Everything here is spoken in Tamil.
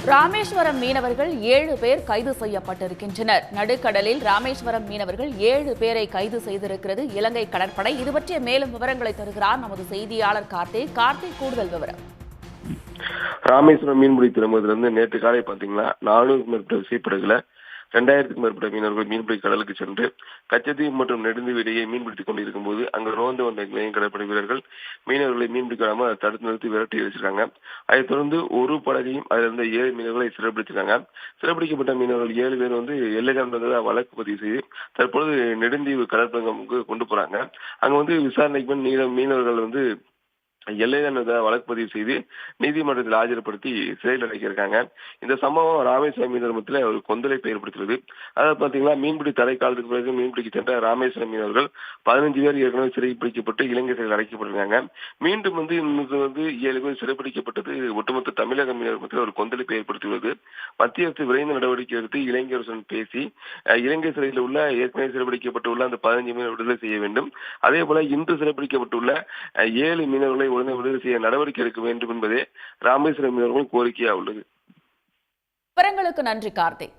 ராமேஸ்வரம் மீனவர்கள் 7 பேர் கைது செய்யப்பட்டிருக்கின்றனர். நடுக்கடலில் ராமேஸ்வரம் மீனவர்கள் 7 பேரை கைது செய்திருக்கிறது இலங்கை கடற்படை. இது பற்றிய மேலும் விவரங்களை தருகிறார் நமது செய்தியாளர் கார்த்திக். கூடுதல் விவரம். ராமேஸ்வரம் மீன்பிடி துறைமுகத்திலிருந்து நேற்று காலை பாத்தீங்கன்னா 400க்கும் மேற்பட்ட விசைப்படகுல 2000க்கும் மேற்பட்ட மீனவர்கள் மீன்பிடி கடலுக்கு சென்று கச்சத்தீவு மற்றும் நெடுந்தீவு இடையே மீன்பிடித்துக் கொண்டிருக்கும் போது அங்கு ரோந்து வந்த இலங்கை கடற்படை வீரர்கள் மீனவர்களை மீன்பிடிக்காம தடுத்து நிறுத்தி விரட்டி அடிச்சிருக்காங்க. அதைத் தொடர்ந்து ஒரு படகையும் அதில் இருந்த 7 மீனவர்களை சிறைப்பிடிச்சிருக்காங்க. சிறைப்பிடிக்கப்பட்ட மீனவர்கள் 7 பேர் எல்லை தாண்டுவதாக வழக்கு பதிவு செய்து தற்பொழுது நெடுந்தீவு கடற்பரங்குக்கு கொண்டு போறாங்க. அங்க விசாரணைக்கு மீனவர்கள் எல்லை தாண்டுவதாக வழக்கு பதிவு செய்து நீதிமன்றத்தில் ஆஜர்படுத்தி சிறையில் அடைக்கியிருக்காங்க. இந்த சம்பவம் ராமேஸ்வரம் மீனவரத்தில் ஒரு கொந்தளிப்பை ஏற்படுத்துகிறது. அதாவது பாத்தீங்கன்னா மீன்பிடி தடை காலத்துக்கு பிறகு மீன்பிடிக்க சென்ற ராமேஸ்வரம் மீனவர்கள் 15 பேர் ஏற்கனவே சிறைப்பிடிக்கப்பட்டு இலங்கை சிறையில் அடைக்கப்பட்டிருக்காங்க. மீண்டும் 7 பேர் சிறைப்பிடிக்கப்பட்டது ஒட்டுமொத்த தமிழக மீனவர் மத்தியில் ஒரு கொந்தளிப்பை ஏற்படுத்தியுள்ளது. மத்திய அரசு விரைந்து நடவடிக்கை எடுத்து இலங்கை அரசுடன் பேசி இலங்கை சிறையில் உள்ள ஏற்கனவே சிறைப்பிடிக்கப்பட்டுள்ள அந்த 15 மீனவர் விடுதலை செய்ய வேண்டும். அதே போல இன்று சிறைப்பிடிக்கப்பட்டுள்ள 7 மீனவர்களை உடனே விடுதலை செய்ய நடவடிக்கை எடுக்க வேண்டும் என்பதே ராமேஸ்வரம் மீனவர்களின் கோரிக்கையாக உள்ளது. விவரங்களுக்கு நன்றி கார்த்திக்.